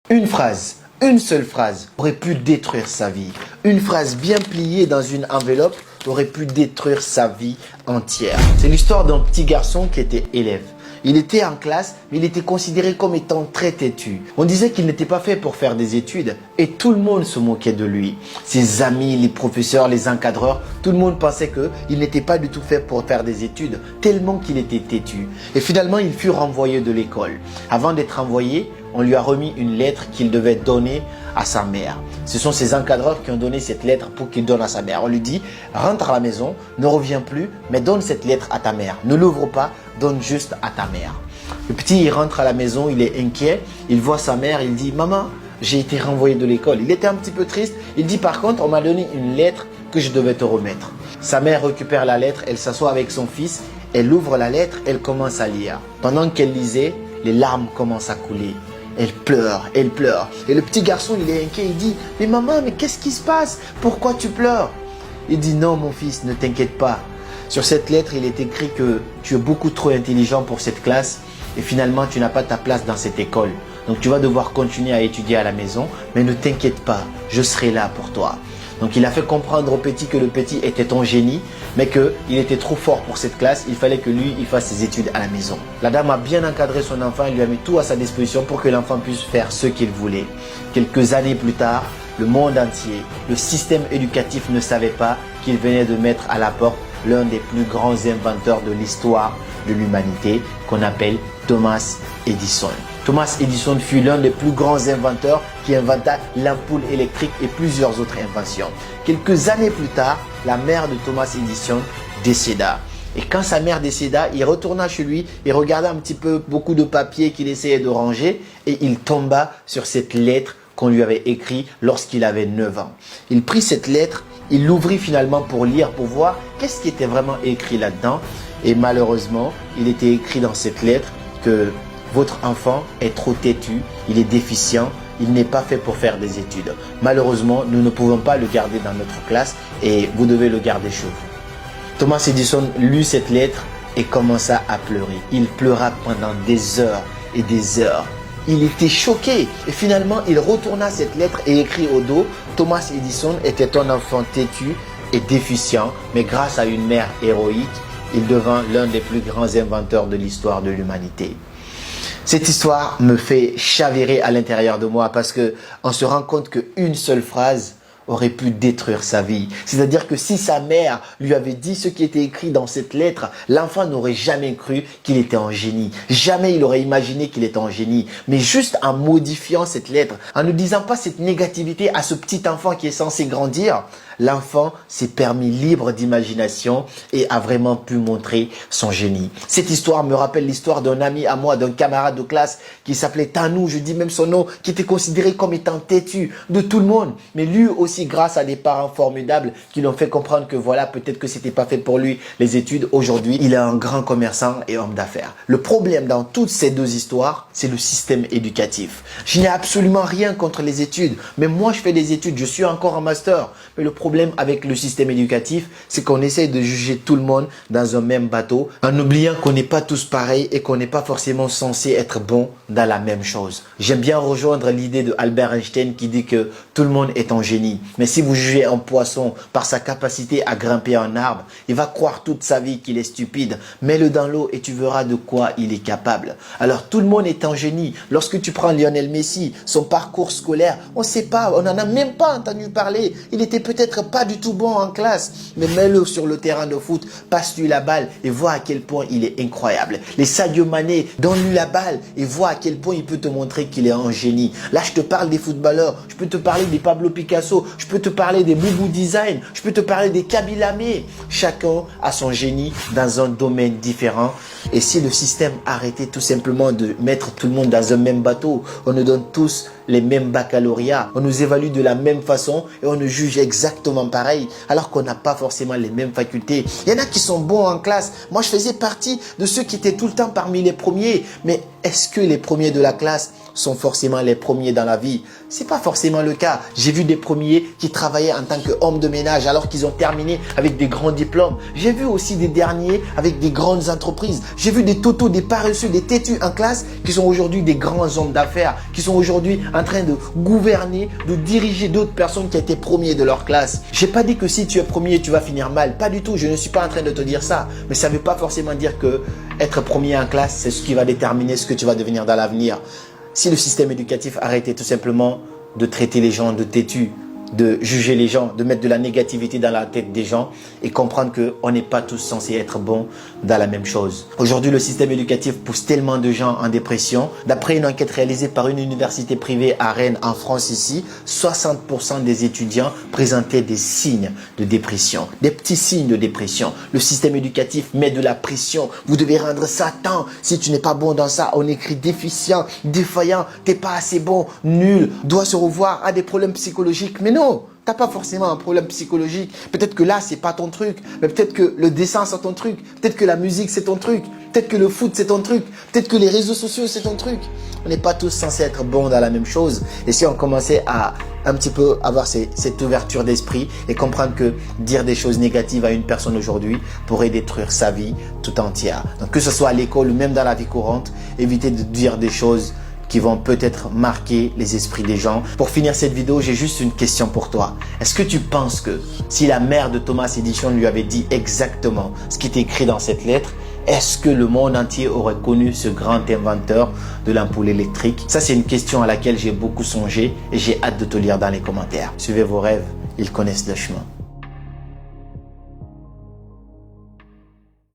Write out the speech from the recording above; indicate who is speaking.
Speaker 1: Une seule phrase aurait pu détruire sa vie. Une phrase bien pliée dans une enveloppe aurait pu détruire sa vie entière. C'est l'histoire d'un petit garçon qui était élève. Il était en classe, mais il était considéré comme étant très têtu. On disait qu'il n'était pas fait pour faire des études et tout le monde se moquait de lui. Ses amis, les professeurs, les encadreurs, tout le monde pensait qu'il n'était pas du tout fait pour faire des études, tellement qu'il était têtu. Et finalement, il fut renvoyé de l'école. Avant d'être renvoyé, on lui a remis une lettre qu'il devait donner à sa mère. Ce sont ses encadreurs qui ont donné cette lettre pour qu'il donne à sa mère. On lui dit, rentre à la maison, ne reviens plus, mais donne cette lettre à ta mère. Ne l'ouvre pas, donne juste à ta mère. Le petit, il rentre à la maison, il est inquiet, il voit sa mère, il dit, maman, j'ai été renvoyé de l'école. Il était un petit peu triste. Il dit, par contre, on m'a donné une lettre que je devais te remettre. Sa mère récupère la lettre, elle s'assoit avec son fils, elle ouvre la lettre, elle commence à lire. Pendant qu'elle lisait, les larmes commencent à couler. Elle pleure, elle pleure. Et le petit garçon, il est inquiet, il dit, mais maman, mais qu'est-ce qui se passe? Pourquoi tu pleures? Il dit, non mon fils, ne t'inquiète pas. Sur cette lettre, il est écrit que tu es beaucoup trop intelligent pour cette classe et finalement, tu n'as pas ta place dans cette école. Donc, tu vas devoir continuer à étudier à la maison, mais ne t'inquiète pas, je serai là pour toi. Donc, il a fait comprendre au petit que le petit était un génie, mais qu'il était trop fort pour cette classe. Il fallait que lui, il fasse ses études à la maison. La dame a bien encadré son enfant. Elle lui a mis tout à sa disposition pour que l'enfant puisse faire ce qu'il voulait. Quelques années plus tard, le monde entier, le système éducatif ne savait pas qu'il venait de mettre à la porte l'un des plus grands inventeurs de l'histoire de l'humanité, qu'on appelle Thomas Edison. Thomas Edison fut l'un des plus grands inventeurs qui inventa l'ampoule électrique et plusieurs autres inventions. Quelques années plus tard, la mère de Thomas Edison décéda. Et quand sa mère décéda, il retourna chez lui, il regarda un petit peu beaucoup de papiers qu'il essayait de ranger et il tomba sur cette lettre qu'on lui avait écrite lorsqu'il avait 9 ans. Il prit cette lettre, il l'ouvrit finalement pour lire, pour voir qu'est-ce qui était vraiment écrit là-dedans. Et malheureusement, il était écrit dans cette lettre que votre enfant est trop têtu, il est déficient, il n'est pas fait pour faire des études. Malheureusement, nous ne pouvons pas le garder dans notre classe et vous devez le garder chez vous. Thomas Edison lut cette lettre et commença à pleurer. Il pleura pendant des heures et des heures. Il était choqué et finalement, il retourna cette lettre et écrit au dos, Thomas Edison était un enfant têtu et déficient, mais grâce à une mère héroïque, il devint l'un des plus grands inventeurs de l'histoire de l'humanité. Cette histoire me fait chavirer à l'intérieur de moi parce qu'on se rend compte qu'une seule phrase aurait pu détruire sa vie. C'est-à-dire que si sa mère lui avait dit ce qui était écrit dans cette lettre, l'enfant n'aurait jamais cru qu'il était un génie. Jamais il aurait imaginé qu'il était un génie. Mais juste en modifiant cette lettre, en ne disant pas cette négativité à ce petit enfant qui est censé grandir, l'enfant s'est permis libre d'imagination et a vraiment pu montrer son génie. Cette histoire me rappelle l'histoire d'un ami à moi, d'un camarade de classe qui s'appelait Tanou, je dis même son nom, qui était considéré comme étant têtu de tout le monde. Mais lui aussi, grâce à des parents formidables qui l'ont fait comprendre que voilà, peut-être que c'était pas fait pour lui les études. Aujourd'hui, il est un grand commerçant et homme d'affaires. Le problème dans toutes ces deux histoires, c'est le système éducatif. Je n'ai absolument rien contre les études, mais moi je fais des études, je suis encore en master. Mais le problème avec le système éducatif, c'est qu'on essaye de juger tout le monde dans un même bateau en oubliant qu'on n'est pas tous pareils et qu'on n'est pas forcément censé être bon dans la même chose. J'aime bien rejoindre l'idée de Albert Einstein qui dit que tout le monde est un génie. Mais si vous jugez un poisson par sa capacité à grimper un arbre, il va croire toute sa vie qu'il est stupide. Mets-le dans l'eau et tu verras de quoi il est capable. Alors tout le monde est un génie. Lorsque tu prends Lionel Messi, son parcours scolaire, on ne sait pas, on n'en a même pas entendu parler. Il était peut-être pas du tout bon en classe, mais mets-le sur le terrain de foot, passe-lui la balle et vois à quel point il est incroyable. Les Sadio Mané, donne-lui la balle et vois à quel point il peut te montrer qu'il est un génie. Là, je te parle des footballeurs, je peux te parler des Pablo Picasso, je peux te parler des Boubou Design, je peux te parler des Kabila Lamé. Chacun a son génie dans un domaine différent. Et si le système arrêtait tout simplement de mettre tout le monde dans un même bateau, on nous donne tous les mêmes baccalauréats, on nous évalue de la même façon et on nous juge exactement pareil, alors qu'on n'a pas forcément les mêmes facultés. Il y en a qui sont bons en classe. Moi, je faisais partie de ceux qui étaient tout le temps parmi les premiers. Mais est-ce que les premiers de la classe sont forcément les premiers dans la vie. C'est pas forcément le cas. J'ai vu des premiers qui travaillaient en tant qu'hommes de ménage alors qu'ils ont terminé avec des grands diplômes. J'ai vu aussi des derniers avec des grandes entreprises. J'ai vu des totos, des paresseux, des têtus en classe qui sont aujourd'hui des grands hommes d'affaires, qui sont aujourd'hui en train de gouverner, de diriger d'autres personnes qui étaient premiers de leur classe. J'ai pas dit que si tu es premier, tu vas finir mal. Pas du tout. Je ne suis pas en train de te dire ça. Mais ça ne veut pas forcément dire que être premier en classe, c'est ce qui va déterminer ce que tu vas devenir dans l'avenir. Si le système éducatif arrêtait tout simplement de traiter les gens de têtus, de juger les gens, de mettre de la négativité dans la tête des gens et comprendre qu'on n'est pas tous censés être bons dans la même chose. Aujourd'hui, le système éducatif pousse tellement de gens en dépression. D'après une enquête réalisée par une université privée à Rennes, en France ici, 60% des étudiants présentaient des signes de dépression, des petits signes de dépression. Le système éducatif met de la pression. Vous devez rendre ça tant. Si tu n'es pas bon dans ça, on écrit déficient, défaillant, t'es pas assez bon, nul, doit se revoir, a des problèmes psychologiques. Mais non, t'as pas forcément un problème psychologique. Peut-être que là, c'est pas ton truc. Mais peut-être que le dessin, c'est ton truc. Peut-être que la musique, c'est ton truc. Peut-être que le foot, c'est ton truc. Peut-être que les réseaux sociaux, c'est ton truc. On n'est pas tous censés être bons dans la même chose. Et si on commençait à un petit peu avoir cette ouverture d'esprit et comprendre que dire des choses négatives à une personne aujourd'hui pourrait détruire sa vie tout entière. Donc que ce soit à l'école ou même dans la vie courante, évitez de dire des choses qui vont peut-être marquer les esprits des gens. Pour finir cette vidéo, j'ai juste une question pour toi. Est-ce que tu penses que si la mère de Thomas Edison lui avait dit exactement ce qui était écrit dans cette lettre, est-ce que le monde entier aurait connu ce grand inventeur de l'ampoule électrique? Ça, c'est une question à laquelle j'ai beaucoup songé et j'ai hâte de te lire dans les commentaires. Suivez vos rêves, ils connaissent le chemin.